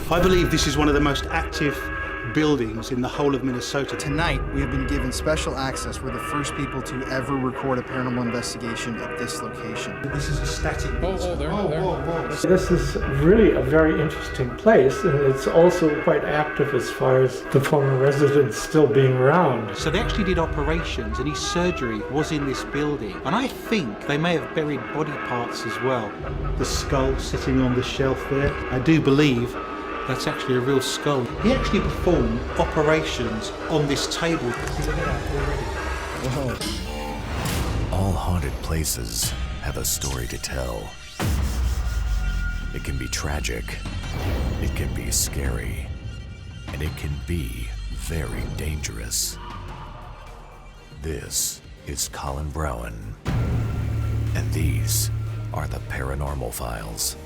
I believe this is one of the most active buildings in the whole of Minnesota. Tonight, we have been given special access. We're the first people to ever record a paranormal investigation at this location. This is a static. Whoa. This is really a very interesting place, and it's also quite active as far as the former residents still being around. So they actually did operations, and his surgery was in this building. And I think they may have buried body parts as well. The skull sitting on the shelf there, I do believe that's actually a real skull. He actually performed operations on this table. All haunted places have a story to tell. It can be tragic, it can be scary, and it can be very dangerous. This is Colin Browen, and these are the Paranormal Files.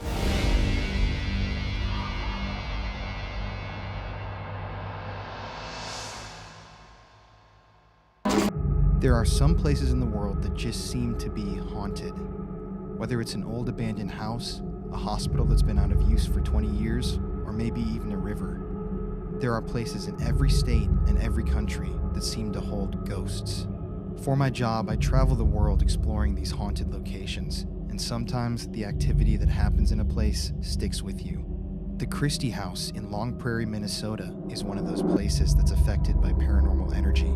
There are some places in the world that just seem to be haunted. Whether it's an old abandoned house, a hospital that's been out of use for 20 years, or maybe even a river. There are places in every state and every country that seem to hold ghosts. For my job, I travel the world exploring these haunted locations, and sometimes the activity that happens in a place sticks with you. The Christie house in Long Prairie, Minnesota is one of those places that's affected by paranormal energy.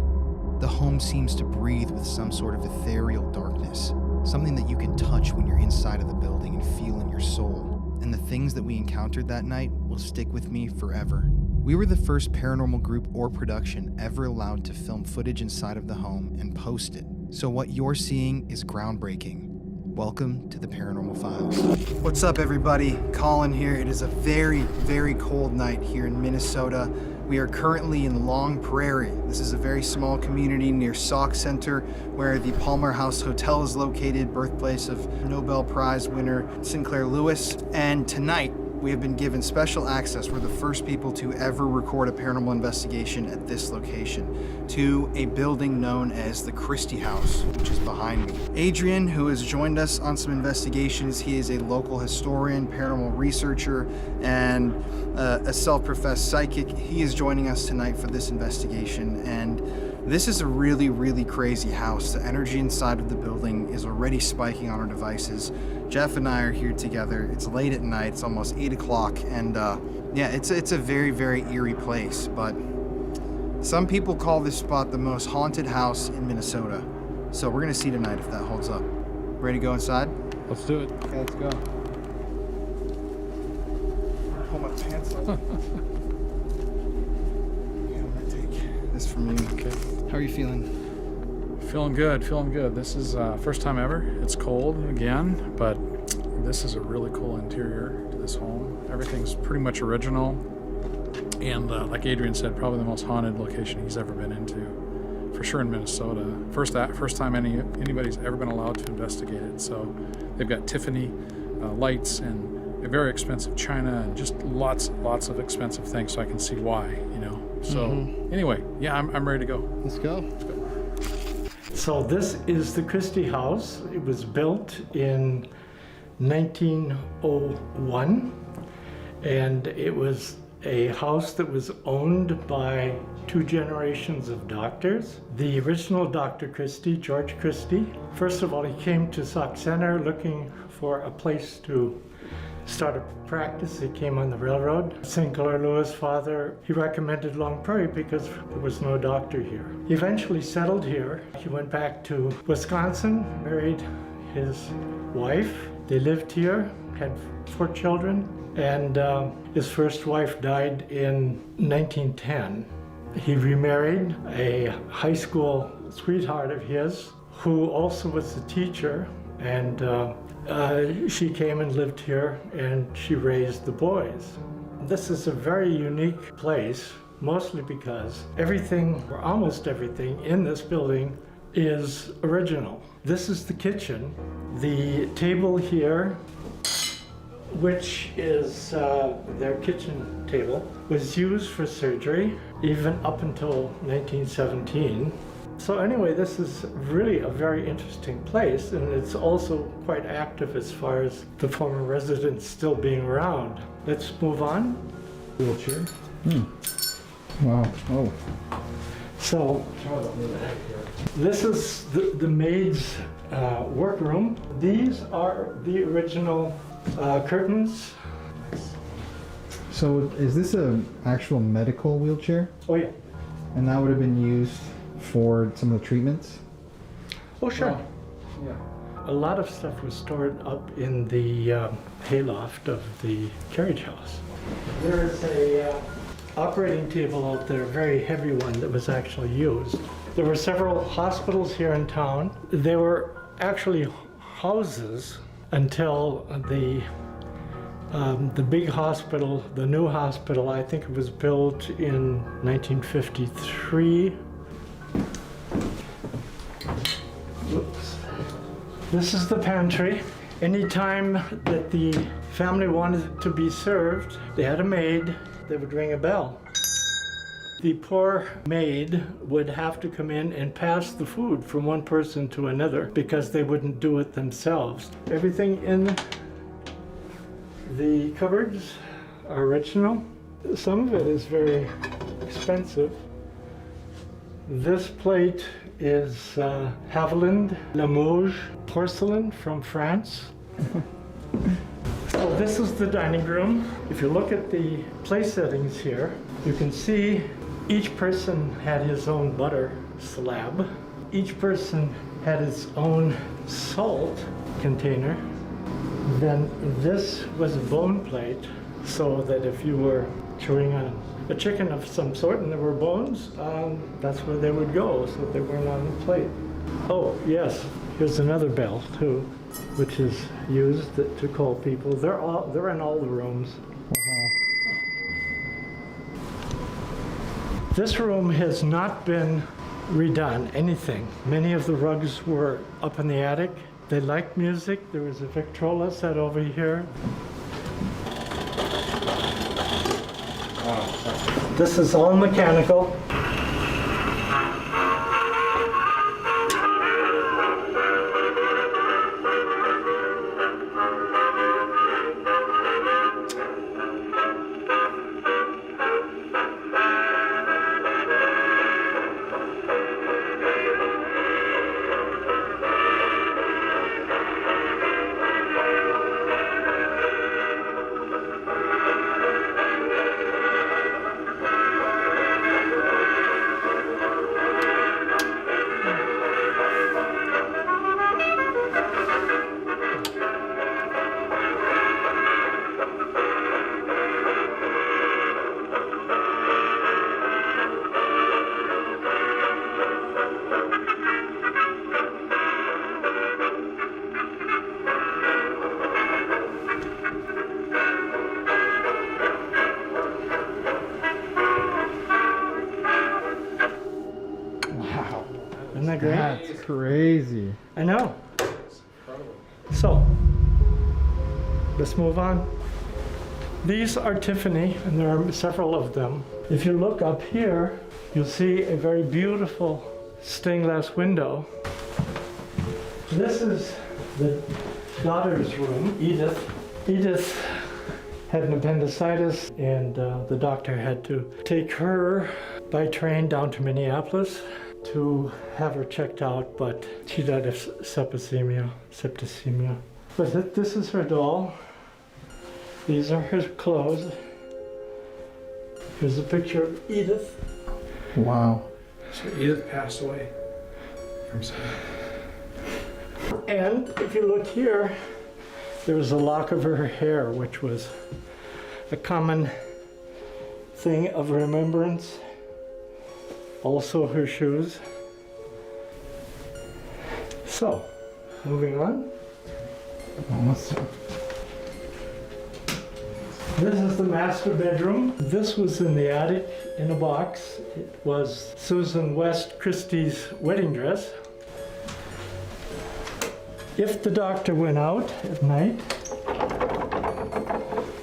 The home seems to breathe with some sort of ethereal darkness, something that you can touch when you're inside of the building and feel in your soul. And the things that we encountered that night will stick with me forever. We were the first paranormal group or production ever allowed to film footage inside of the home and post it. So what you're seeing is groundbreaking. Welcome to the Paranormal Files. What's up, everybody? Colin here. It is a very, very cold night here in Minnesota. We are currently in Long Prairie. This is a very small community near Sauk Center where the Palmer House Hotel is located, birthplace of Nobel Prize winner Sinclair Lewis. And tonight, we have been given special access. We're the first people to ever record a paranormal investigation at this location, to a building known as the Christie House, which is behind me. Adrian, who has joined us on some investigations, he is a local historian, paranormal researcher, and a self-professed psychic. He is joining us tonight for this investigation, and this is a really, really crazy house. The energy inside of the building is already spiking on our devices. Jeff and I are here together. It's late at night. It's almost 8 o'clock, and yeah, it's a very, very eerie place, but some people call this spot the most haunted house in Minnesota. So we're gonna see tonight if that holds up. Ready to go inside? Let's do it. Okay, let's go. Pull my pants up. Okay, I'm gonna take this from you. Okay. How are you feeling? Feeling good. This is first time ever. It's cold again, but this is a really cool interior to this home. Everything's pretty much original. And like Adrian said, probably the most haunted location he's ever been into, for sure in Minnesota. First time anybody's ever been allowed to investigate it. So they've got Tiffany lights and a very expensive china and just lots of expensive things. So I can see why, you know. So anyway, yeah, I'm ready to go. Let's go. So this is the Christie house. It was built in 1901, and it was a house that was owned by 2 generations of doctors. The original Dr. Christie, George Christie, first of all, he came to Sauk Center looking for a place to start a practice. He came on the railroad. Sinclair Lewis' father, he recommended Long Prairie because there was no doctor here. He eventually settled here. He went back to Wisconsin, married his wife. They lived here, had 4 children, and his first wife died in 1910. He remarried a high school sweetheart of his, who also was a teacher, and she came and lived here, and she raised the boys. This is a very unique place, mostly because everything, or almost everything, in this building is original. This is the kitchen. The table here, which is their kitchen table, was used for surgery even up until 1917. So anyway, this is really a very interesting place, and it's also quite active as far as the former residents still being around. Let's move on. Wheelchair. Wow. Oh. So this is the maid's workroom. These are the original curtains. So is this an actual medical wheelchair? Oh yeah. And that would have been used for some of the treatments? Oh sure. Wow. Yeah. A lot of stuff was stored up in the hayloft of the carriage house. There is a operating table out there, a very heavy one that was actually used. There were several hospitals here in town. They were actually houses until the big hospital, the new hospital, I think it was built in 1953. Oops. This is the pantry. Anytime that the family wanted to be served, they had a maid, they would ring a bell. The poor maid would have to come in and pass the food from one person to another because they wouldn't do it themselves. Everything in the cupboards are original. Some of it is very expensive. This plate is Haviland Limoges porcelain from France. So this is the dining room. If you look at the place settings here, you can see each person had his own butter slab. Each person had his own salt container. Then this was a bone plate, so that if you were chewing on a chicken of some sort and there were bones, that's where they would go, so they weren't on the plate. Oh yes, here's another bell too, which is used to call people. They're in all the rooms. This room has not been redone, anything. Many of the rugs were up in the attic. They liked music. There was a Victrola set over here. This is all mechanical. Isn't that great? That's crazy. I know. So, let's move on. These are Tiffany, and there are several of them. If you look up here, you'll see a very beautiful stained glass window. This is the daughter's room, Edith. Edith had an appendicitis, and the doctor had to take her by train down to Minneapolis to have her checked out, but she died of septicemia. But this is her doll. These are her clothes. Here's a picture of Edith. Wow. So Edith passed away from something. And if you look here, there was a lock of her hair, which was a common thing of remembrance. Also her shoes. So, moving on. Awesome. This is the master bedroom. This was in the attic in a box. It was Susan West Christie's wedding dress. If the doctor went out at night,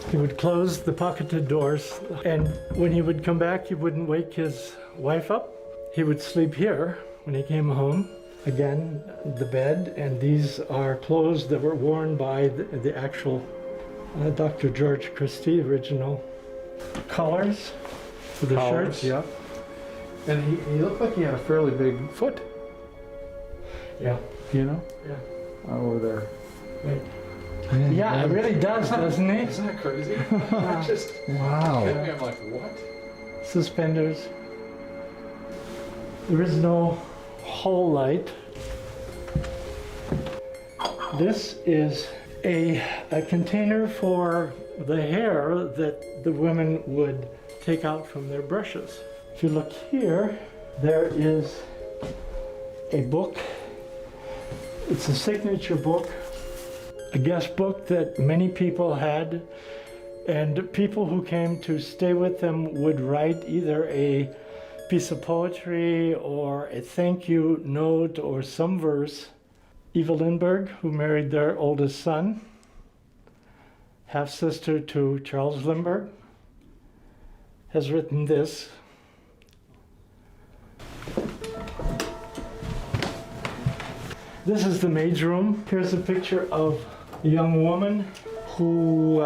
he would close the pocketed doors, and when he would come back, he wouldn't wake his wife up. He would sleep here when he came home. Again, the bed, and these are clothes that were worn by the actual Dr. George Christie, original collars for the shirts. Yep. And he looked like he had a fairly big foot, Yeah. you know? Yeah. Over there. Yeah, it really does, doesn't it? Isn't that crazy? Just Wow. I'm like, what? Suspenders. There is no hall light. This is a container for the hair that the women would take out from their brushes. If you look here, there is a book. It's a signature book, a guest book that many people had, and people who came to stay with them would write either a piece of poetry or a thank you note or some verse. Eva Lindbergh, who married their oldest son, half-sister to Charles Lindbergh, has written this. This is the maid's room. Here's a picture of a young woman who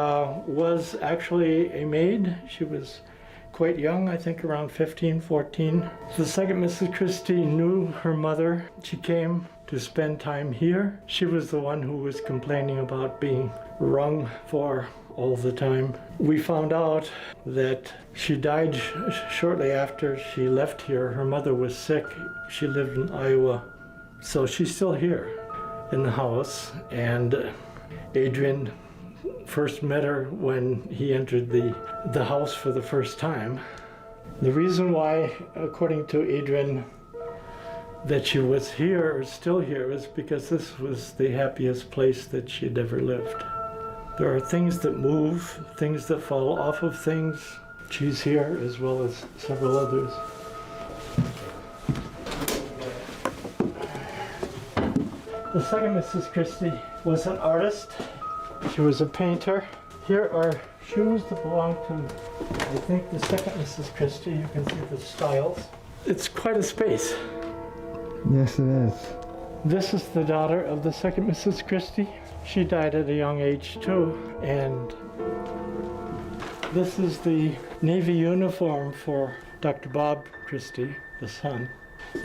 was actually a maid. She was quite young, I think around 15, 14. The second Mrs. Christie knew her mother. She came to spend time here. She was the one who was complaining about being rung for all the time. We found out that she died shortly after she left here. Her mother was sick. She lived in Iowa. So she's still here in the house, and Adrian first met her when he entered the house for the first time. The reason why, according to Adrian, that she was here or still here is because this was the happiest place that she'd ever lived. There are things that move, things that fall off of things. She's here as well as several others. The second Mrs. Christie was an artist. She was a painter. Here are shoes that belong to, I think, the second Mrs. Christie. You can see the styles. It's quite a space. Yes, it is. This is the daughter of the second Mrs. Christie. She died at a young age too. And this is the Navy uniform for Dr. Bob Christie, the son.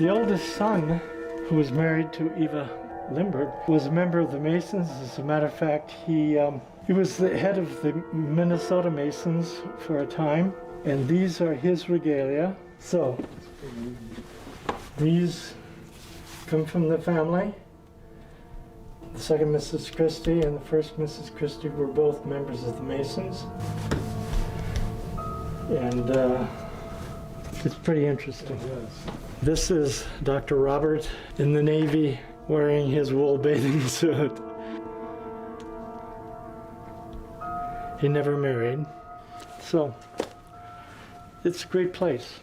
The oldest son, who was married to Eva Lindbergh, was a member of the Masons. As a matter of fact, he was the head of the Minnesota Masons for a time. And these are his regalia. So, these come from the family. The second Mrs. Christie and the first Mrs. Christie were both members of the Masons. And it's pretty interesting. This is Dr. Robert in the Navy wearing his wool bathing suit. He never married. So it's a great place.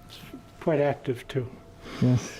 It's quite active too. Yes.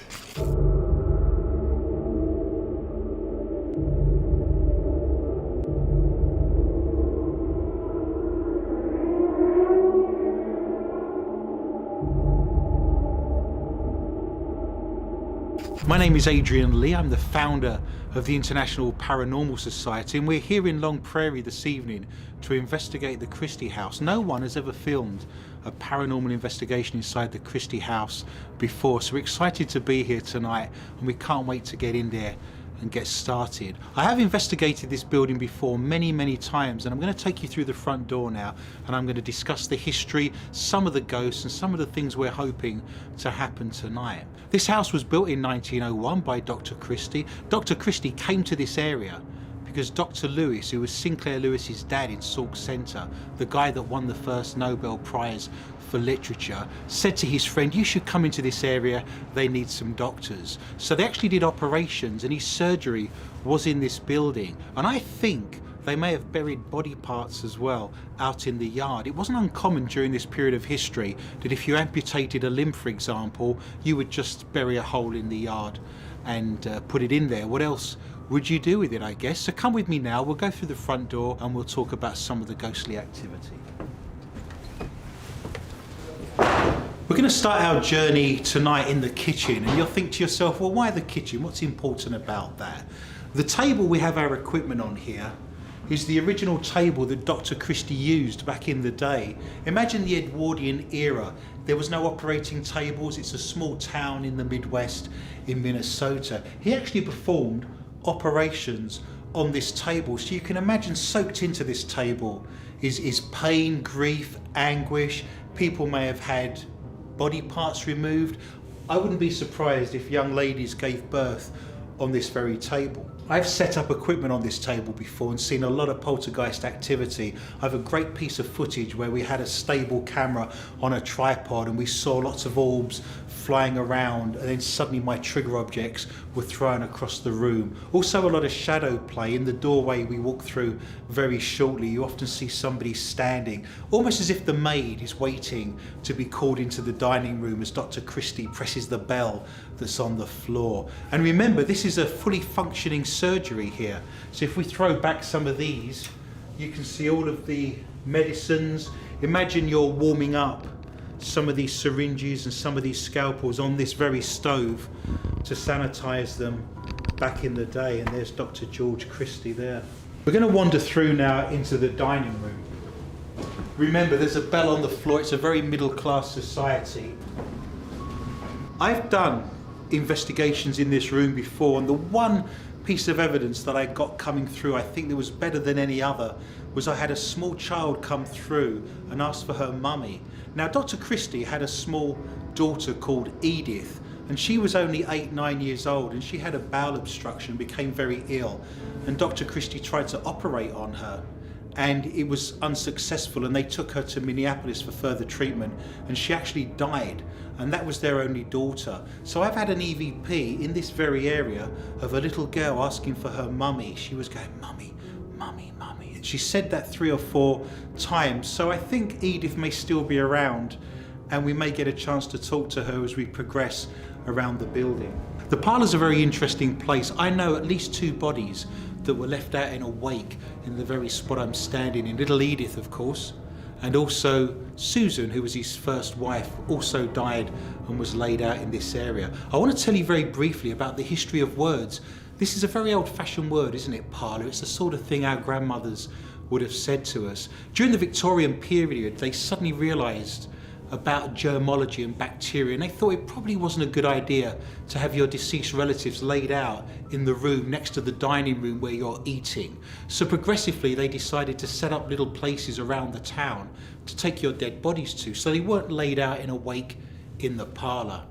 My name is Adrian Lee. I'm the founder of the International Paranormal Society, and we're here in Long Prairie this evening to investigate the Christie house. No one has ever filmed a paranormal investigation inside the Christie house before, so we're excited to be here tonight, and we can't wait to get in there and get started. I have investigated this building before many times, and I'm going to take you through the front door now, and I'm going to discuss the history, some of the ghosts, and some of the things we're hoping to happen tonight. This house was built in 1901 by Dr. Christie. Dr. Christie came to this area because Dr. Lewis, who was Sinclair Lewis's dad in Sauk Centre, the guy that won the first Nobel Prize for literature, said to his friend, you should come into this area, they need some doctors. So they actually did operations, and his surgery was in this building. And I think they may have buried body parts as well out in the yard. It wasn't uncommon during this period of history that if you amputated a limb, for example, you would just bury a hole in the yard and put it in there. What else would you do with it, I guess? So come with me now, we'll go through the front door and we'll talk about some of the ghostly activity. We're going to start our journey tonight in the kitchen, and you'll think to yourself, well, why the kitchen? What's important about that? The table we have our equipment on here is the original table that Dr. Christie used back in the day. Imagine the Edwardian era. There was no operating tables. It's a small town in the Midwest in Minnesota. He actually performed operations on this table. So you can imagine soaked into this table is pain, grief, anguish. People may have had body parts removed. I wouldn't be surprised if young ladies gave birth on this very table. I've set up equipment on this table before and seen a lot of poltergeist activity. I have a great piece of footage where we had a stable camera on a tripod and we saw lots of orbs flying around, and then suddenly my trigger objects were thrown across the room. Also a lot of shadow play. In the doorway we walk through very shortly, you often see somebody standing, almost as if the maid is waiting to be called into the dining room as Dr. Christie presses the bell that's on the floor. And remember, this is a fully functioning surgery here. So if we throw back some of these, you can see all of the medicines. Imagine you're warming up some of these syringes and some of these scalpels on this very stove to sanitize them back in the day. And there's Dr. George Christie there. We're going to wander through now into the dining room. Remember, there's a bell on the floor. It's a very middle-class society. I've done investigations in this room before, and the one piece of evidence that I got coming through, I think that was better than any other, was I had a small child come through and ask for her mummy. Now, Dr. Christie had a small daughter called Edith, and she was only 8-9 years old, and she had a bowel obstruction, became very ill, and Dr. Christie tried to operate on her, and it was unsuccessful, and they took her to Minneapolis for further treatment, and she actually died, and that was their only daughter. So I've had an EVP in this very area of a little girl asking for her mummy. She was going, "Mummy, mummy, mummy." And she said that 3 or 4 times. So I think Edith may still be around, and we may get a chance to talk to her as we progress around the building. The parlour's a very interesting place. I know at least 2 bodies that were left out in a wake in the very spot I'm standing in. Little Edith, of course, and also Susan, who was his first wife, also died and was laid out in this area. I want to tell you very briefly about the history of words. This is a very old-fashioned word, isn't it, parlour? It's the sort of thing our grandmothers would have said to us. During the Victorian period, they suddenly realised about germology and bacteria, and they thought it probably wasn't a good idea to have your deceased relatives laid out in the room next to the dining room where you're eating. So progressively they decided to set up little places around the town to take your dead bodies to, so they weren't laid out in a wake in the parlour.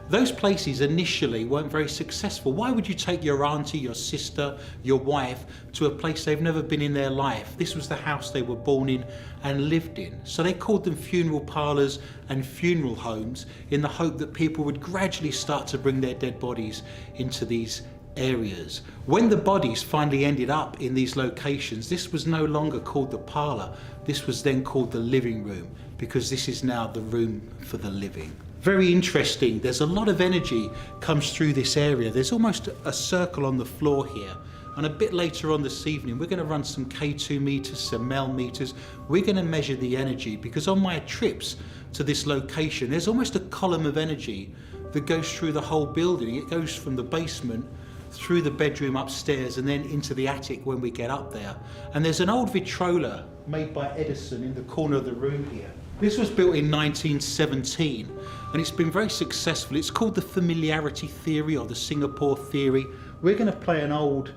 Those places initially weren't very successful. Why would you take your auntie, your sister, your wife to a place they've never been in their life? This was the house they were born in and lived in. So they called them funeral parlours and funeral homes in the hope that people would gradually start to bring their dead bodies into these areas. When the bodies finally ended up in these locations, this was no longer called the parlour. This was then called the living room, because this is now the room for the living. Very interesting. There's a lot of energy comes through this area. There's almost a circle on the floor here. And a bit later on this evening, we're going to run some K2 meters, some MEL meters. We're going to measure the energy, because on my trips to this location, there's almost a column of energy that goes through the whole building. It goes from the basement through the bedroom upstairs and then into the attic when we get up there. And there's an old Vitrola made by Edison in the corner of the room here. This was built in 1917 and it's been very successful. It's called the familiarity theory or the Singapore theory. We're going to play an old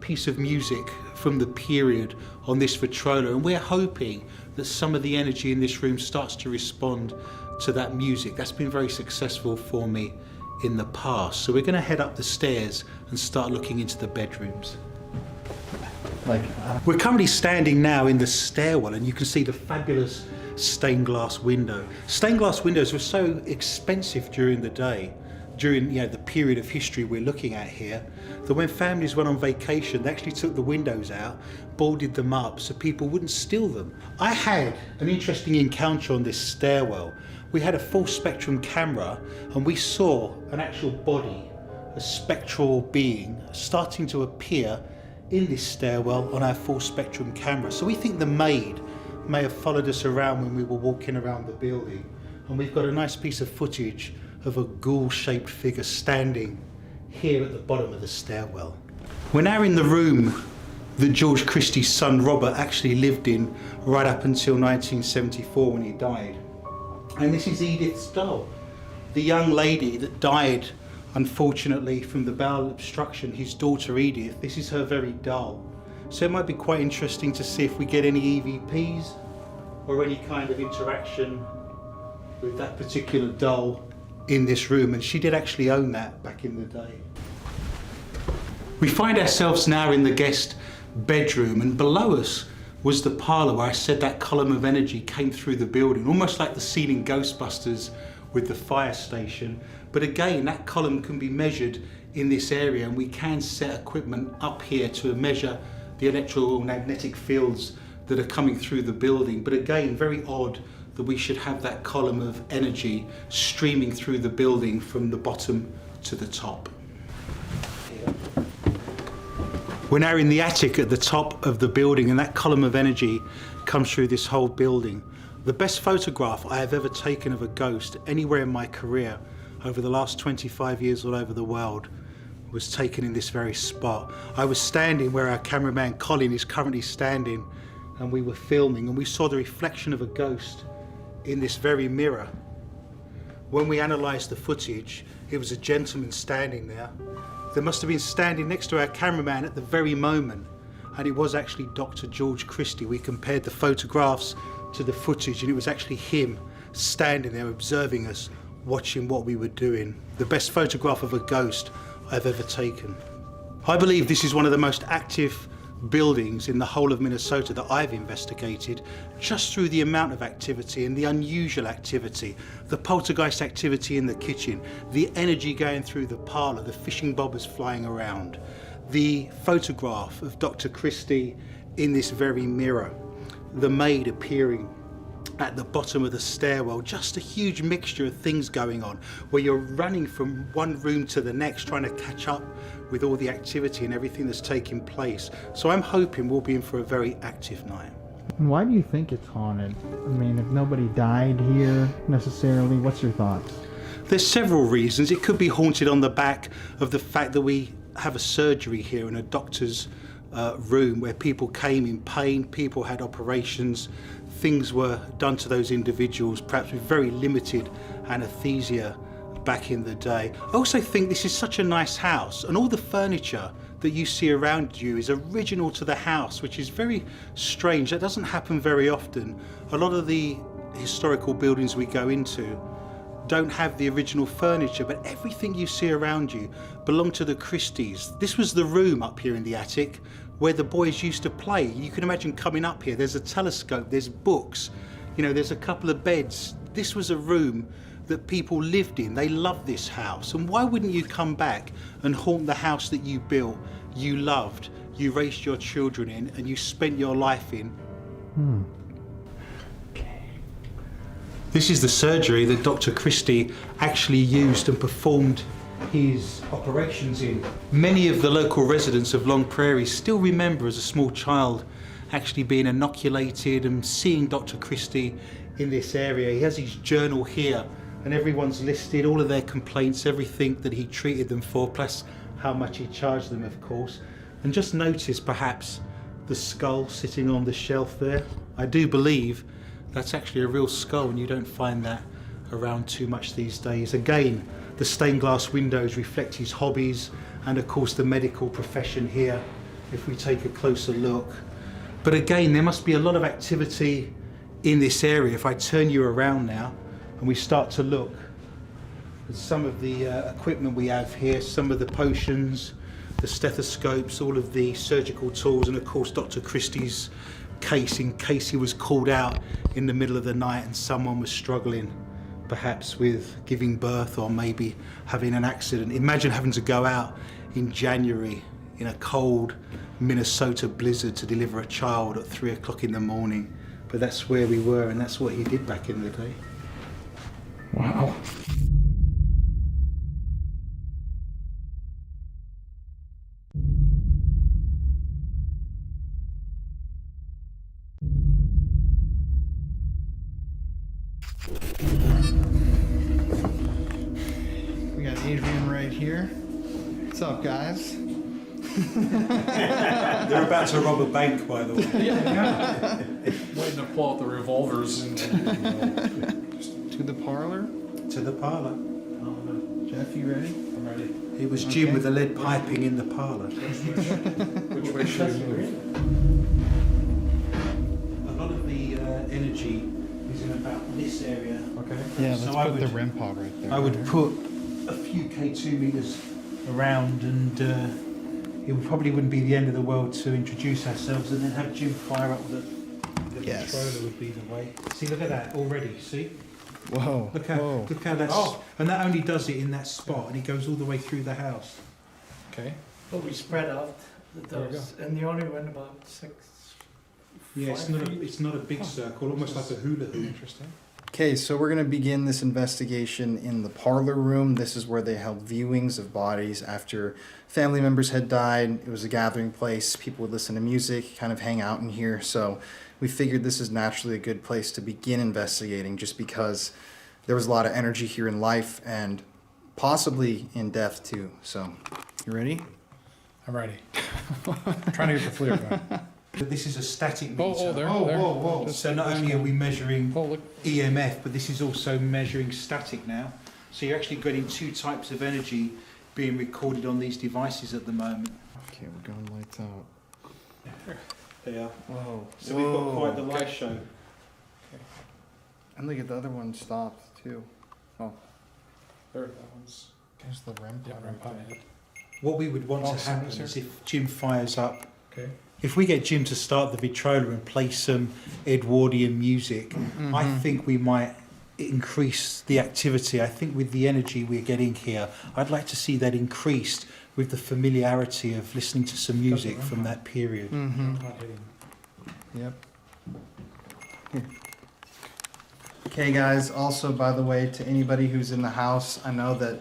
piece of music from the period on this Vitrola, and we're hoping that some of the energy in this room starts to respond to that music. That's been very successful for me in the past. So we're going to head up the stairs and start looking into the bedrooms. We're currently standing now in the stairwell, and you can see the fabulous stained glass window. Stained glass windows were so expensive during the day, during the period of history we're looking at here, that when families went on vacation, they actually took the windows out, boarded them up so people wouldn't steal them. I had an interesting encounter on this stairwell. We had a full spectrum camera and we saw an actual body, a spectral being, starting to appear in this stairwell on our full spectrum camera. So we think the maid may have followed us around when we were walking around the building, and we've got a nice piece of footage of a ghoul-shaped figure standing here at the bottom of the stairwell. We're now in the room that George Christie's son Robert actually lived in right up until 1974 when he died. And this is Edith's doll, the young lady that died unfortunately from the bowel obstruction, his daughter Edith. This is her very doll. So it might be quite interesting to see if we get any EVPs or any kind of interaction with that particular doll in this room, and she did actually own that back in the day. We find ourselves now in the guest bedroom, and below us was the parlour where I said that column of energy came through the building, almost like the scene in Ghostbusters with the fire station. But again, that column can be measured in this area, and we can set equipment up here to measure the electromagnetic fields that are coming through the building. But again, very odd that we should have that column of energy streaming through the building from the bottom to the top. We're now in the attic at the top of the building, and that column of energy comes through this whole building. The best photograph I have ever taken of a ghost anywhere in my career over the last 25 years all over the world was taken in this very spot. I was standing where our cameraman Colin is currently standing, and we were filming, and we saw the reflection of a ghost in this very mirror. When we analysed the footage, it was a gentleman standing there. There must have been standing next to our cameraman at the very moment, and it was actually Dr. George Christie. We compared the photographs to the footage, and it was actually him standing there observing us, watching what we were doing. The best photograph of a ghost I've ever taken. I believe this is one of the most active buildings in the whole of Minnesota that I've investigated, just through the amount of activity and the unusual activity, the poltergeist activity in the kitchen, the energy going through the parlour, the fishing bobbers flying around, the photograph of Dr. Christie in this very mirror, the maid appearing at the bottom of the stairwell, just a huge mixture of things going on where you're running from one room to the next trying to catch up with all the activity and everything that's taking place. So I'm hoping we'll be in for a very active night. Why do you think it's haunted? I mean, if nobody died here necessarily, what's your thoughts? There's several reasons. It could be haunted on the back of the fact that we have a surgery here in a doctor's room where people came in pain, people had operations, things were done to those individuals, perhaps with very limited anesthesia back in the day. I also think this is such a nice house, and all the furniture that you see around you is original to the house, which is very strange. That doesn't happen very often. A lot of the historical buildings we go into don't have the original furniture, but everything you see around you belonged to the Christies. This was the room up here in the attic where the boys used to play. You can imagine coming up here, there's a telescope, there's books, you know, there's a couple of beds. This was a room that people lived in. They loved this house. And why wouldn't you come back and haunt the house that you built, you loved, you raised your children in, and you spent your life in? This is the surgery that Dr. Christie actually used and performed his operations in. Many of the local residents of Long Prairie still remember as a small child actually being inoculated and seeing Dr. Christie in this area. He has his journal here, and everyone's listed all of their complaints, everything that he treated them for, plus how much he charged them, of course. And just notice perhaps the skull sitting on the shelf there. I do believe that's actually a real skull, and you don't find that around too much these days. Again, the stained glass windows reflect his hobbies, and of course the medical profession here, if we take a closer look. But again, there must be a lot of activity in this area. If I turn you around now and we start to look at some of the equipment we have here, some of the potions, the stethoscopes, all of the surgical tools, and of course Dr. Christie's case in case he was called out in the middle of the night and someone was struggling perhaps with giving birth or maybe having an accident. Imagine having to go out in January in a cold Minnesota blizzard to deliver a child at 3 o'clock in the morning. But that's where we were, and that's what he did back in the day. Wow. We got Adrian right here. What's up, guys? They're about to rob a bank, by the way. Waiting to pull out the revolvers. To the parlor. To the parlor. Jeff, you ready? I'm ready. It was Jim with the lead piping in the parlor. Which way should we move? A lot of the energy is in about this area. Okay. Yeah, let's So put the REM pod right there. I would put a few K2 meters around, and it probably wouldn't be the end of the world to introduce ourselves and then have Jim fire up the Yes. controller would be the way. See, look at that already. See, Whoa. look how that's, Oh. and that only does it in that spot, and it goes all the way through the house. Okay. But we spread out There we those, and they only went about 6. Yeah, it's 5 not feet. it's not a big circle, almost like a hula hoop. Interesting. Okay, so we're going to begin this investigation in the parlor room. This is where they held viewings of bodies after family members had died. It was a gathering place. People would listen to music, kind of hang out in here. So we figured this is naturally a good place to begin investigating, just because there was a lot of energy here in life and possibly in death too. So, you ready? I'm ready. Trying to get the flare going. But this is a static meter. Oh, there. Just So not only are we measuring Oh, look. EMF, but this is also measuring static now. So you're actually getting two types of energy being recorded on these devices at the moment. Okay, we're going lights out. They are. Whoa. So we've got quite the light show. And look at the other one stopped too. Oh, There, that one's. there's the REM pod. Yeah, right right behind there. it. What we would want Oh, to happen somebody's is if Jim fires up, Okay. if we get Jim to start the Vitrola and play some Edwardian music, I think we might increase the activity. I think with the energy we're getting here, I'd like to see that increased with the familiarity of listening to some music from that period. Mm-hmm. Not hitting. Yep. Okay, guys, also, by the way, to anybody who's in the house, I know that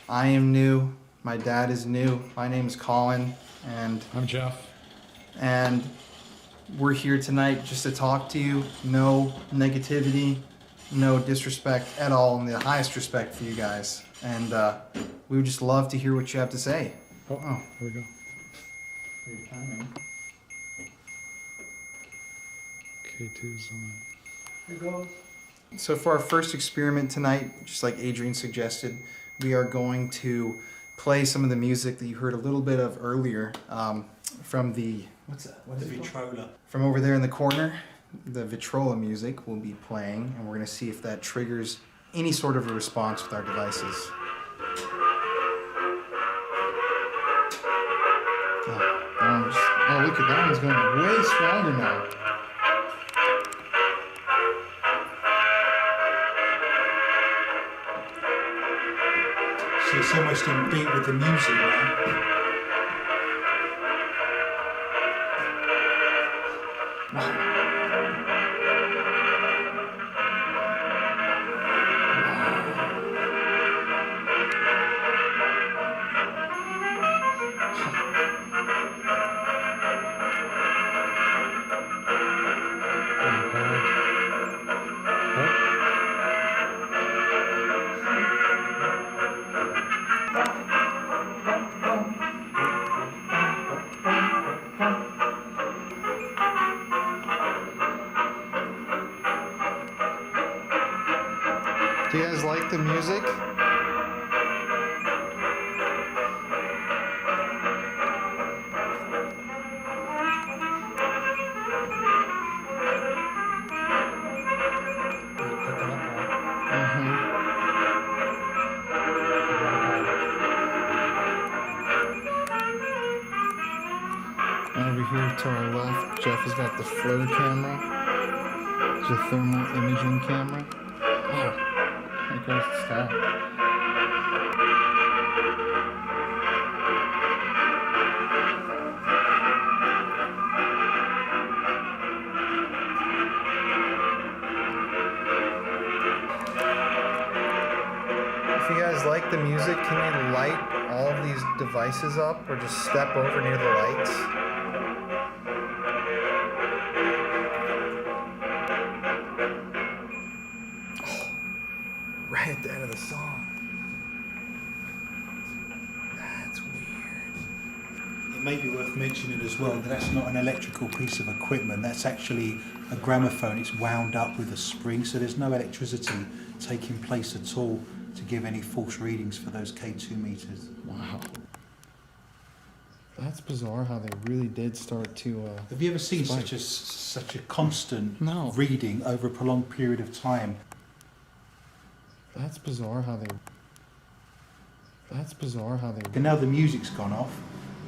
I am new. My dad is new. My name is Colin, and I'm Jeff. we're here tonight just to talk to you. No negativity, no disrespect at all, and the highest respect for you guys. And we would just love to hear what you have to say. Oh, here we go. Weird timing. K2's on. Here goes. So for our first experiment tonight, just like Adrian suggested, we are going to play some of the music that you heard a little bit of earlier from the, what's that? What The is it called? Vitrola. From over there in the corner. The Vitrola music will be playing, and we're going to see if that triggers any sort of a response with our devices. Oh, look at that one's going way stronger now. So it's almost in beat with the music now. Do you guys like the music? And over here to our left, Jeff has got the flare camera. It's a thermal imaging camera. Oh, there goes the sky. If you guys like the music, can you light all of these devices up or just step over near the lights? Right at the end of the song. That's weird. Maybe worth mentioning as well that that's not an electrical piece of equipment. That's actually a gramophone. It's wound up with a spring, so there's no electricity taking place at all to give any false readings for those K2 meters. Wow. That's bizarre how they really did start to. Have you ever seen spike. such a constant No. reading over a prolonged period of time? That's bizarre how they. That's bizarre how they. And now the music's gone off.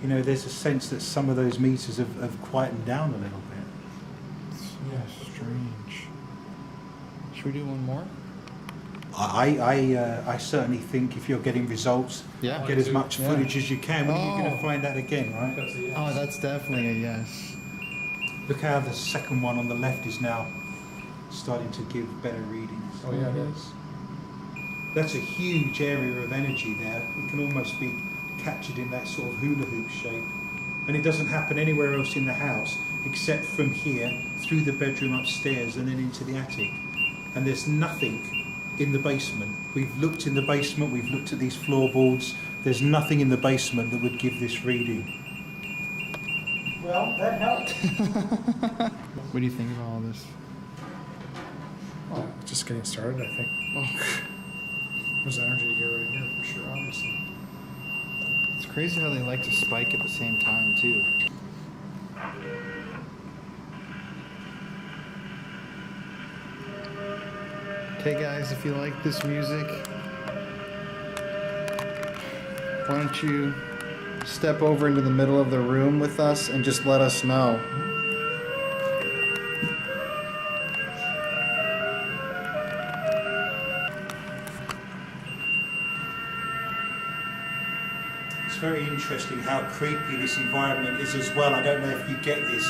You know, there's a sense that some of those meters have quietened down a little bit. Yeah, strange. Should we do one more? I certainly think if you're getting results, Yeah. get as much Yeah. footage as you can. When you're going Oh. to find that again, right? That's a yes. Oh, that's definitely a yes. Look how the second one on the left is now starting to give better readings. Oh yeah, it is. That's a huge area of energy there. It can almost be captured in that sort of hula hoop shape. And it doesn't happen anywhere else in the house except from here, through the bedroom upstairs and then into the attic. And there's nothing in the basement. We've looked in the basement, we've looked at these floorboards. There's nothing in the basement that would give this reading. Well, that helped. What do you think about all this? Oh, just getting started, I think. Oh. There's energy here right here for sure, obviously. It's crazy how they like to spike at the same time too. Okay guys, if you like this music, why don't you step over into the middle of the room with us and just let us know. It's very interesting how creepy this environment is as well. I don't know if you get this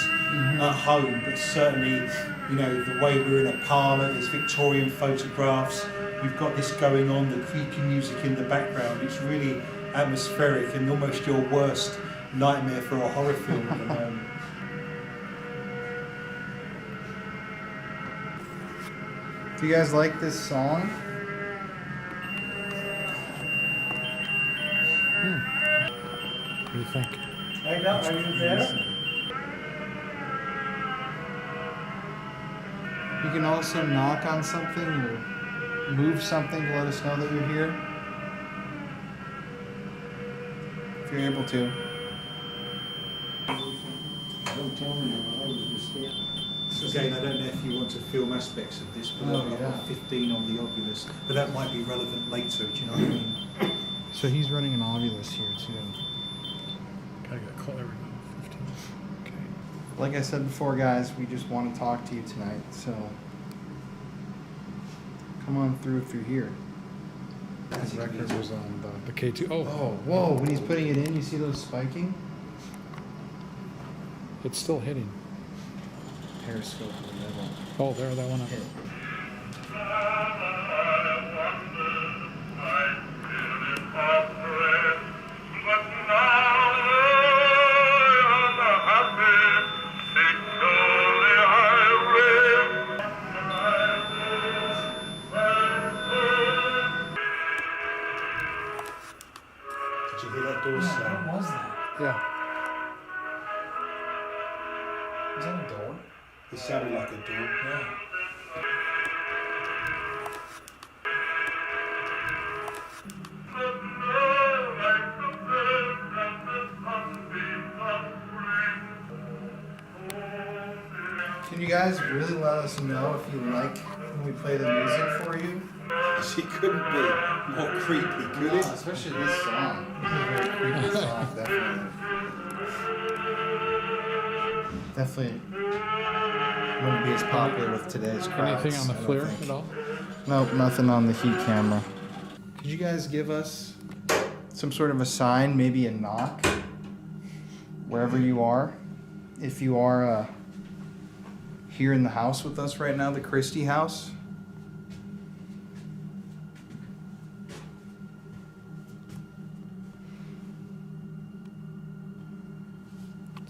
at home, but certainly, you know, the way we're in a parlour, there's Victorian photographs, we've got this going on, the creepy music in the background. It's really atmospheric and almost your worst nightmare for a horror film at the moment. Do you guys like this song? What do you think? I know, are you there? You can also knock on something or move something to let us know that you're here. If you're able to. Again, I don't know if you want to film aspects of this, but I've got 15 on the Ovilus, but that might be relevant later, do you know what I mean? So he's running an Ovilus here too. Gotta get call every now. 15. Okay. Like I said before, guys, we just want to talk to you tonight, so come on through if you're here. The record was on the K2. Oh, Oh, whoa, when he's putting it in, you see those spiking? it's still hitting. Periscope in the middle. Oh, there, that one up. Hit. Did you hear that door sound? was that? Yeah. Was that a door? It sounded like a door. Yeah. Can you guys really let us know if you like when we play the music for you? She couldn't be more creepy, could it? Especially this song. This is a very creepy song, definitely. Definitely wouldn't be as popular with today's crowds. Anything on the I don't FLIR think. at all? Nope, nothing on the heat camera. Could you guys give us some sort of a sign, maybe a knock, wherever you are? If you are here in the house with us right now, the Christie house.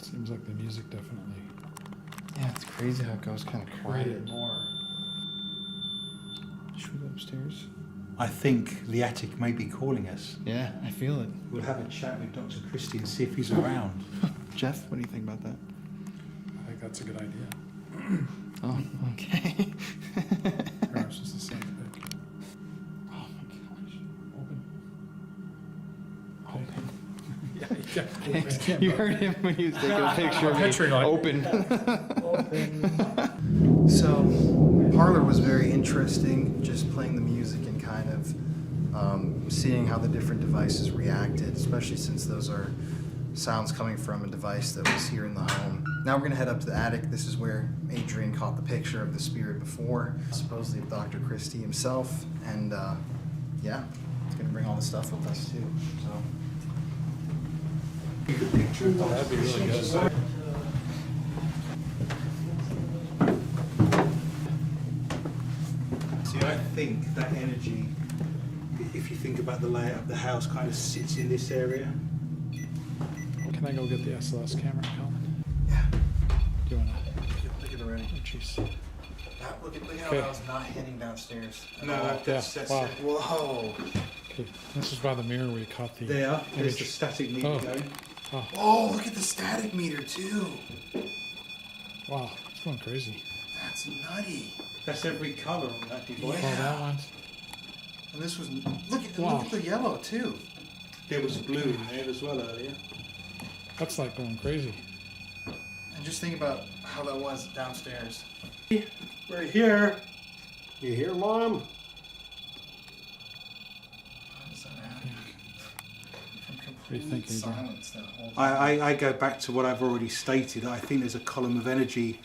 Seems like the music definitely Yeah, it's crazy how it goes kind of quiet. created more. Should we go upstairs? I think the attic may be calling us. Yeah, I feel it. We'll have a chat with Dr. Christie and see if he's around. Jeff, what do you think about that? I think that's a good idea. Oh, okay. Here, it's just the same thing. Oh my gosh. Open. Open. Yeah, you got open. You heard him when he was taking a picture of me. Picturing like- Open. Open. So, Parlor was very interesting, just playing the music and kind of seeing how the different devices reacted, especially since those are sounds coming from a device that was here in the home. Now we're going to head up to the attic. This is where Adrian caught the picture of the spirit before, supposedly of Dr. Christie himself, and yeah, he's going to bring all the stuff with us too. So. That'd be really good. See, I think that energy, if you think about the layout of the house, kind of sits in this area. Can I go get the SLS camera, Colin? Yeah. Do you wanna? Look at it already. Oh, jeez. Look how Okay. I was not heading downstairs. No, that's wow. it. Whoa. Okay. This is by the mirror where you caught the There, there's the image. static meter Oh. going. Oh, look at the static meter too. Wow, it's going crazy. That's nutty. That's every colour on that device. Oh, that one's. And this was look Wow. at the yellow too. There was blue in there as well earlier. That's like going crazy. And just think about how that was downstairs. We're here. You hear, Mom? How does that happen? From do you complete think, Adrian? silence that whole time. I go back to what I've already stated. I think there's a column of energy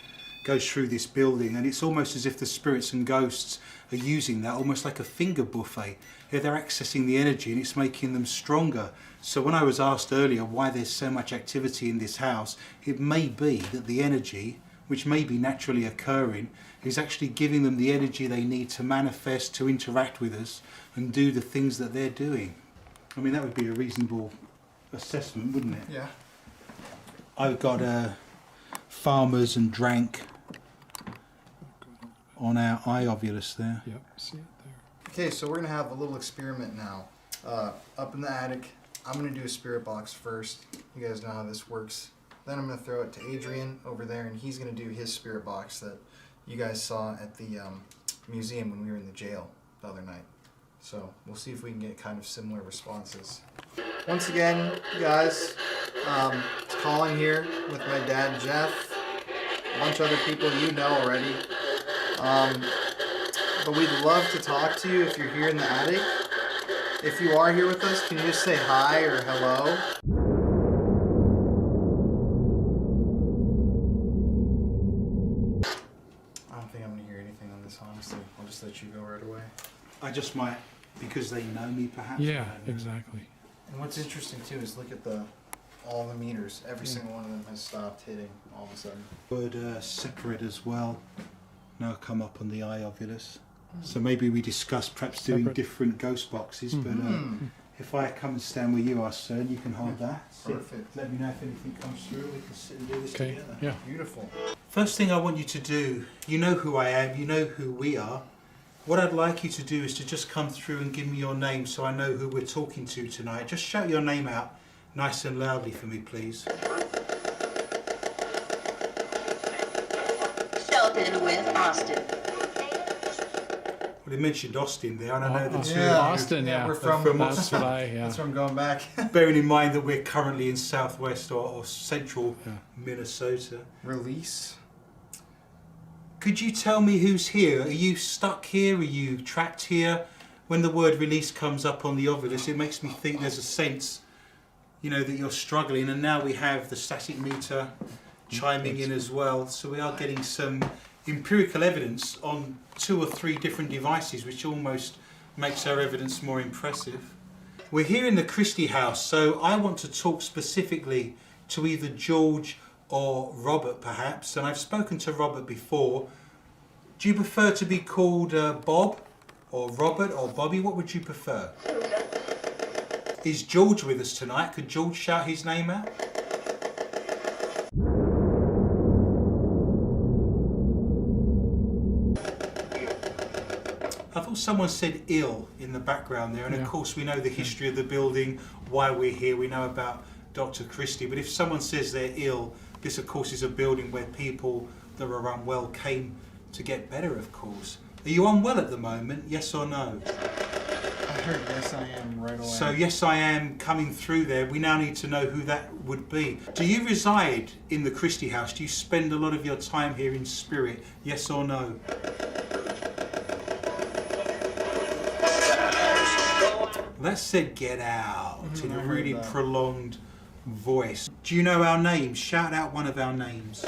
goes through this building, and it's almost as if the spirits and ghosts are using that almost like a finger buffet. Yeah, they're accessing the energy and it's making them stronger. So when I was asked earlier why there's so much activity in this house, it may be that the energy, which may be naturally occurring, is actually giving them the energy they need to manifest, to interact with us and do the things that they're doing. I mean, that would be a reasonable assessment, wouldn't it? Yeah. I've got farmers and drank on our eye ovulus there. Yep, see it there. Okay, so we're gonna have a little experiment now. Up in the attic, I'm gonna do a spirit box first. You guys know how this works. Then I'm gonna throw it to Adrian over there, and he's gonna do his spirit box that you guys saw at the museum when we were in the jail the other night. So we'll see if we can get kind of similar responses. Once again, you guys, it's Colin here with my dad Jeff, a bunch of other people you know already. But we'd love to talk to you if you're here in the attic. If you are here with us, can you just say hi or hello? I don't think I'm gonna hear anything on this, honestly. I'll just let you go right away. I just might, because they know me perhaps. Yeah, I don't know. exactly. And what's interesting too is look at all the meters. Every single one of them has stopped hitting all of a sudden. Word separate as well. Now come up on the eye ovulus. So maybe we discuss perhaps doing Separate. different ghost boxes, but if I come and stand where you are, sir, and you can hold that. Sit. Perfect. Let me know if anything comes through. We can sit and do this Okay, together. yeah. Beautiful. First thing I want you to do, you know who I am, you know who we are. What I'd like you to do is to just come through and give me your name so I know who we're talking to tonight. Just shout your name out nice and loudly for me, please. Shelton with Austin. Well, he mentioned Austin there, and I know the two. Yeah. Austin, yeah. We're from That's what I, yeah. That's where I'm going back. Bearing in mind that we're currently in southwest or central Yeah. Minnesota. Release. Could you tell me who's here? Are you stuck here? Are you trapped here? When the word release comes up on the ovulus, it makes me think there's a sense, you know, that you're struggling. And now we have the static meter chiming in as well. So we are getting some empirical evidence on 2 or 3 different devices, which almost makes our evidence more impressive. We're here in the Christie house, so I want to talk specifically to either George or Robert perhaps, and I've spoken to Robert before. Do you prefer to be called Bob or Robert or Bobby? What would you prefer? Is George with us tonight? Could George shout his name out? I've also Someone said ill in the background there, and of course we know the history of the building, why we're here, we know about Dr. Christie, but if someone says they're ill, this of course is a building where people that are unwell came to get better, of course. Are you unwell at the moment, yes or no? I heard yes I am right away. So yes I am coming through there. We now need to know who that would be. Do you reside in the Christie house? Do you spend a lot of your time here in spirit, yes or no? That said get out in a really prolonged voice. Do you know our names? Shout out one of our names.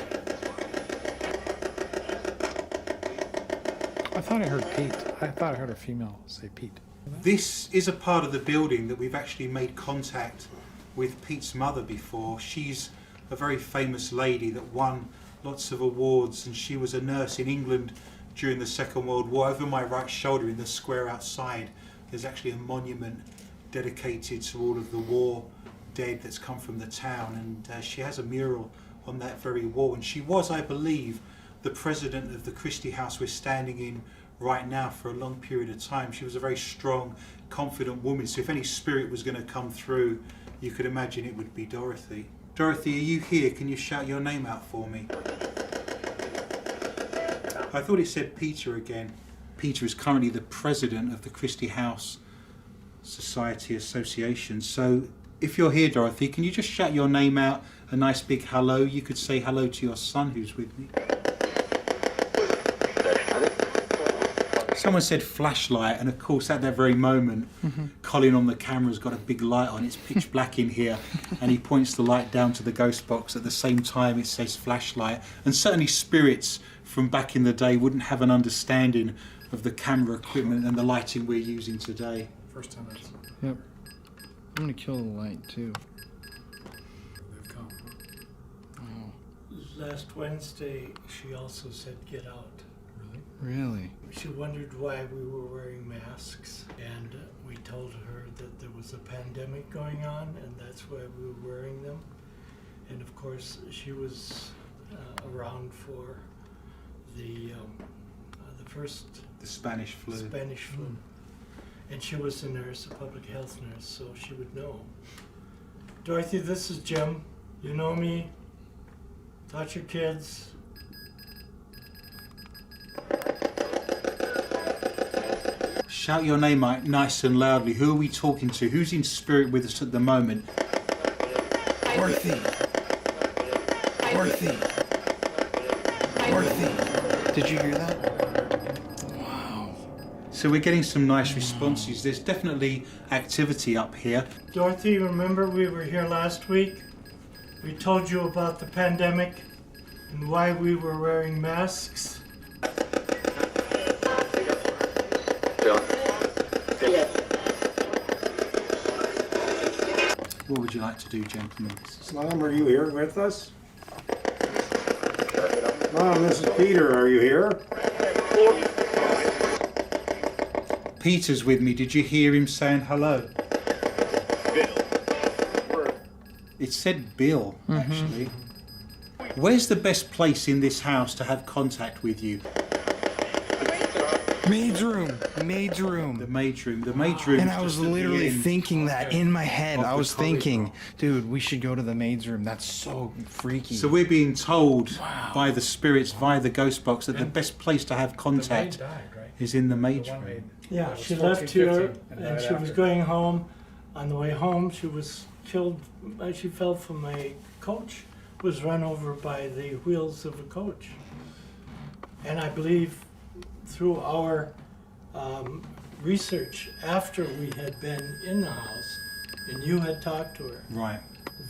I thought I heard Pete. I thought I heard a female say Pete. This is a part of the building that we've actually made contact with Pete's mother before. She's a very famous lady that won lots of awards, and she was a nurse in England during the Second World War. Over my right shoulder in the square outside, there's actually a monument dedicated to all of the war dead that's come from the town, and she has a mural on that very wall, and she was, I believe, the president of the Christie house we're standing in right now for a long period of time. She was a very strong, confident woman, so if any spirit was going to come through, you could imagine it would be Dorothy. Dorothy, are you here? Can you shout your name out for me? I thought it said Peter again. Peter is currently the president of the Christie House Society Association, so if you're here, Dorothy, can you just shout your name out, a nice big hello? You could say hello to your son who's with me. Someone said flashlight, and of course at that very moment, Colin on the camera's got a big light on. It's pitch black in here, and he points the light down to the ghost box. At the same time, it says flashlight. And certainly spirits from back in the day wouldn't have an understanding of the camera equipment and the lighting we're using today. First time I've seen it. Yep. I'm gonna kill the light too. They've come. Oh, Last Wednesday, she also said get out. really? She wondered why we were wearing masks, and we told her that there was a pandemic going on, and that's why we were wearing them. And of course, she was around for the Spanish flu. Spanish flu. And she was a nurse, a public health nurse, so she would know. Dorothy, this is Jim. You know me. Taught your kids. Shout your name out nice and loudly. Who are we talking to? Who's in spirit with us at the moment? Dorothy! Dorothy! Dorothy! Did you hear that? Wow. So we're getting some nice responses. There's definitely activity up here. Dorothy, remember we were here last week? We told you about the pandemic and why we were wearing masks. What would you like to do, gentlemen? Mom, are you here with us? Mom, this is Peter. Are you here? Peter's with me. Did you hear him saying hello? It said Bill, actually. Where's the best place in this house to have contact with you? Maid's room! Maid's room! The maid's room. The maid's room. And is I was just at the literally end. thinking that in my head. Of I the was corridor. thinking, dude, we should go to the maid's room. That's so freaky. So we're being told by the spirits, via the ghost box, that the best place to have The maid contact died, right? is in the maid's The one room. maid. Yeah, That was she left 14, here 15, and died she was after. going home. On the way home, she was killed. She fell from a coach, was run over by the wheels of a coach. And I believe through our research after we had been in the house and you had talked to her, Right.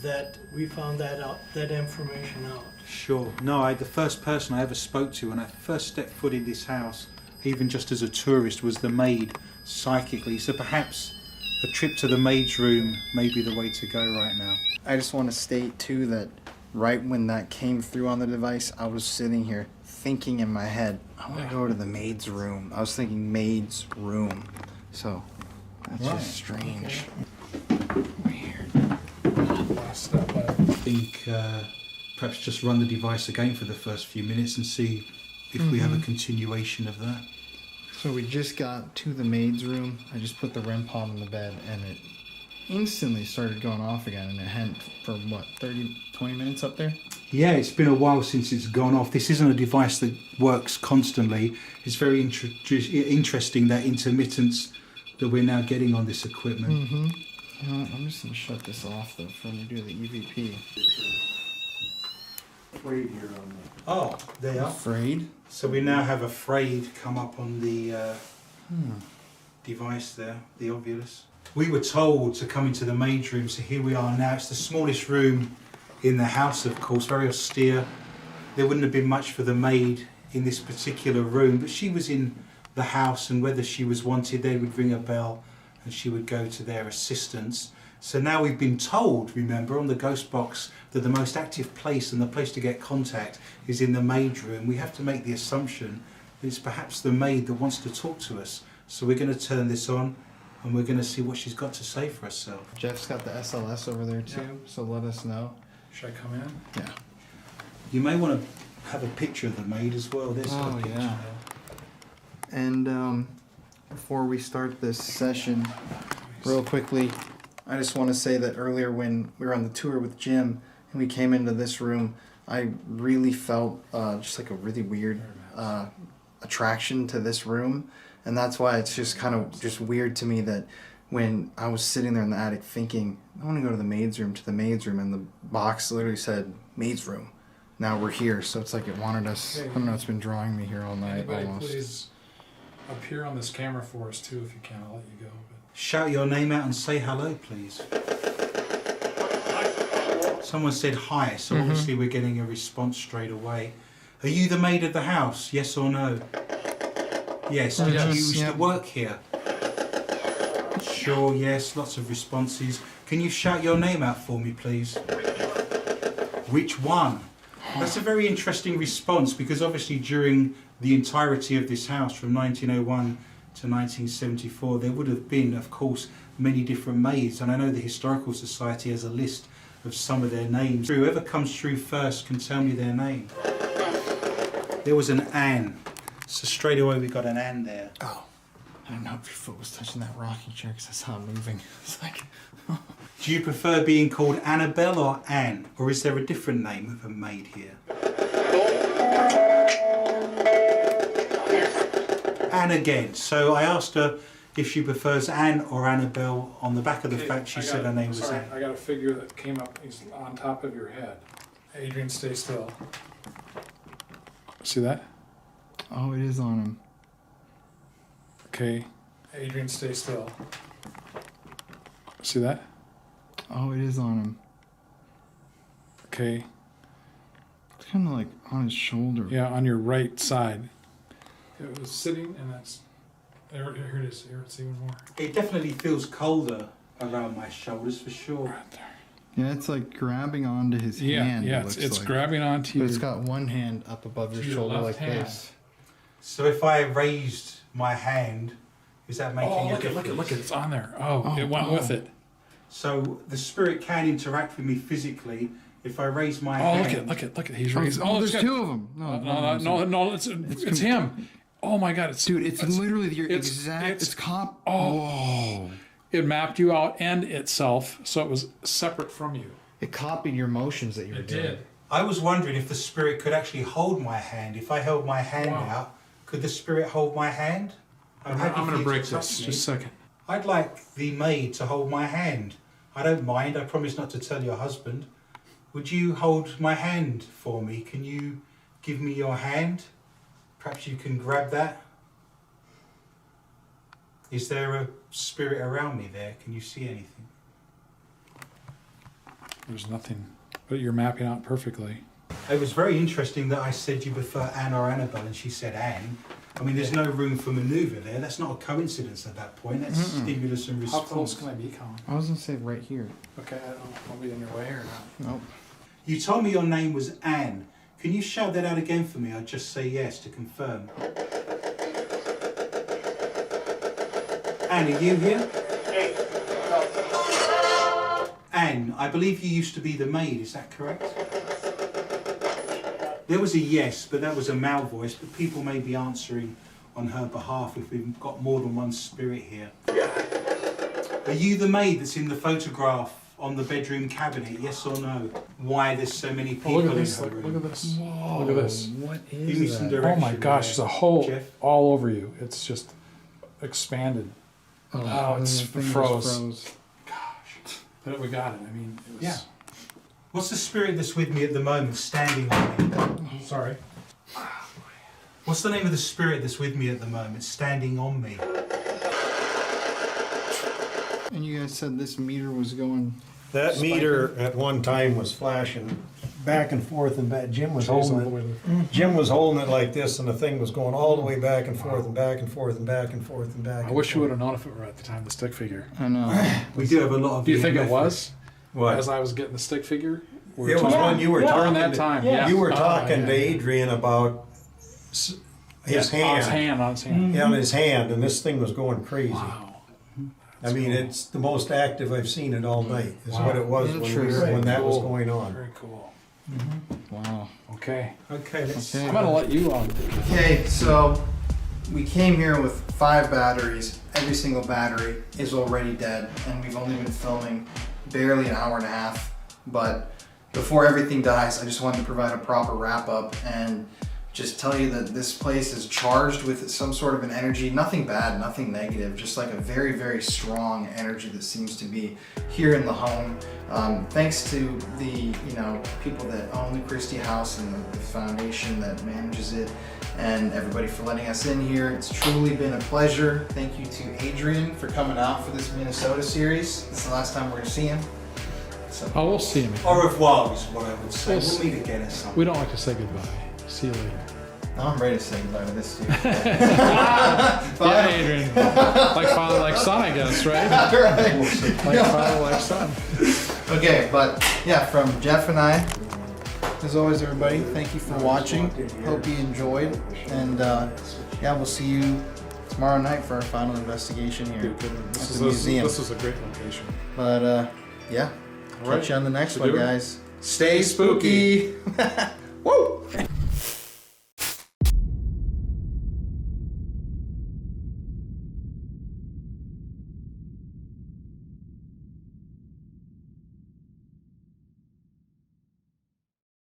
that we found that out, that information out. Sure. No, the first person I ever spoke to when I first stepped foot in this house, even just as a tourist, was the maid, psychically. So perhaps a trip to the maid's room may be the way to go right now. I just want to state too that right when that came through on the device, I was sitting here thinking in my head, I want to go to the maid's room. I was thinking maid's room. So that's Right. just strange. Last step, I think perhaps just run the device again for the first few minutes and see if we have a continuation of that. So we just got to the maid's room. I just put the REM pod on the bed and it instantly started going off again, and it hadn't for what, 20 minutes up there? Yeah, it's been a while since it's gone off. This isn't a device that works constantly. It's very interesting, that intermittence that we're now getting on this equipment. Mm-hmm. You know what, I'm just going to shut this off though for when you do the EVP. Afraid here on Oh, they are. Afraid? So we now have afraid come up on the device there, the Ovilus. We were told to come into the maid's room, so here we are now. It's the smallest room in the house, of course, very austere. There wouldn't have been much for the maid in this particular room, but she was in the house, and whether she was wanted, they would ring a bell and she would go to their assistance. So now we've been told, remember, on the ghost box, that the most active place and the place to get contact is in the maid's room. We have to make the assumption that it's perhaps the maid that wants to talk to us. So we're going to turn this on and we're going to see what she's got to say for herself. Jeff's got the SLS over there too, Yeah. so let us know. Should I come in? Yeah. You may want to have a picture of the maid as well. There's her Oh, picture yeah. there. And before we start this session, real quickly, I just want to say that earlier when we were on the tour with Jim and we came into this room, I really felt just like a really weird attraction to this room. And that's why it's just kind of just weird to me that when I was sitting there in the attic thinking, I want to go to the maid's room, and the box literally said, maid's room. Now we're here, so it's like it wanted us. I don't know, it's been drawing me here all night Anybody almost. please appear on this camera for us too, if you can. I'll let you go. But Shout your name out and say hello, please. Someone said hi, so obviously we're getting a response straight away. Are you the maid of the house? Yes or no? Yes. Did you used to work here? Sure, yes. Lots of responses. Can you shout your name out for me, please? Which one? That's a very interesting response, because obviously during the entirety of this house, from 1901 to 1974, there would have been, of course, many different maids. And I know the Historical Society has a list of some of their names. Whoever comes through first can tell me their name. There was an Anne. So straight away we got an Anne there. Oh, I don't know if your foot was touching that rocking chair because I saw it moving. It's like, Do you prefer being called Annabelle or Anne? Or is there a different name of a maid here? Anne again. So I asked her if she prefers Anne or Annabelle. On the back of the fact she said her name was Anne. I got a figure that came up. He's on top of your head. Adrian, stay still. See that? oh, it is on him. Okay. Adrian, stay still. See that? Oh, it is on him. Okay. It's kind of like on his shoulder. Yeah, on your right side. It was sitting, and that's there. Here it is. Here it's even more. It definitely feels colder around my shoulders for sure. Right there. Yeah, it's like grabbing onto his hand. Yeah, it looks it's like. grabbing onto But you. it's got one hand up above your To your shoulder left like hand. this. So if I raised my hand, is that making Oh, a look difference? at, it's on there. Oh, it went with it. So the spirit can interact with me physically if I raise my Oh, hand. look at. He's raised. Oh, it's there's got- two of them. No, it's him. Oh my God, Dude, it's literally your it's- exact. it's- Oh. It mapped you out and itself, so it was separate from you. It copied your motions that you were doing. I was wondering if the spirit could actually hold my hand. If I held my hand Wow. out, could the spirit hold my hand? I'm happy going for to you break touch this. me. Just a second. I'd like the maid to hold my hand. I don't mind. I promise not to tell your husband. Would you hold my hand for me? Can you give me your hand? Perhaps you can grab that. Is there a spirit around me there? Can you see anything? There's nothing, but you're mapping out perfectly. It was very interesting that I said you prefer Anne or Annabelle, and she said Anne. I mean, there's no room for manoeuvre there. That's not a coincidence at that point. That's stimulus and How response. close can I be, Colin? I was gonna say right here. Okay, I don't know if I'll be in your way or not. Nope. You told me your name was Anne. Can you shout that out again for me? I'll just say yes to confirm. Anne, are you here? Anne, I believe you used to be the maid, is that correct? There was a yes, but that was a male voice, but people may be answering on her behalf if we've got more than one spirit here. Are you the maid that's in the photograph on the bedroom cabinet, yes or no? Why there's so many people Look at in this. her Look room? at this. Look at this. What Give me some is that? direction. Oh my gosh, there's a hole Jeff? all over you. It's just expanded. Oh, it's Fingers froze. But we got it. I mean, it was... Yeah. What's the spirit that's with me at the moment standing on me? Sorry. What's the name of the spirit that's with me at the moment standing on me? And you guys said this meter was going. That meter at one time was flashing back and forth and back. Jim was holding it. Jim was holding it like this, and the thing was going all the way back and forth and back and forth and back and forth and back. I wish you would have known if it were at the time of the stick figure. I know. We do have a lot of. Do you think it EMF. was? What? As I was getting the stick figure? It was when you were During talking. that time, to, yeah. You were Oh, talking yeah. to Adrian about his On his hand. On his hand. Yeah, on his hand, and this thing was going crazy. Wow. I mean, it's the most active I've seen it all night. Is what it was Interesting. when that was Cool. going on. Very cool. Wow. Okay. Okay, let's. Okay. I'm going to let you on. Okay, so we came here with 5 batteries. Every single battery is already dead, and we've only been filming barely an hour and a half. But before everything dies, I just wanted to provide a proper wrap up and just tell you that this place is charged with some sort of an energy, nothing bad, nothing negative, just like a very, very strong energy that seems to be here in the home. Thanks to the people that own the Christie house and the foundation that manages it, and everybody for letting us in here. It's truly been a pleasure. Thank you to Adrian for coming out for this Minnesota series. This is the last time we're gonna see him. So Oh, we'll see him again. Au revoir is what I would say. We'll We'll see. meet again at some point. We don't like to say goodbye. See you later. now I'm ready to say goodbye to this dude. Yeah, Adrian. Like father, like son, I guess, right? Right. Like father, like son. Okay, but yeah, from Jeff and I, as always, everybody, thank you for watching. Hope you enjoyed, and yeah, we'll see you tomorrow night for our final investigation here at the museum. This is a great location. But yeah, All right. catch you on the next So one, do it. guys. Stay spooky. Woo!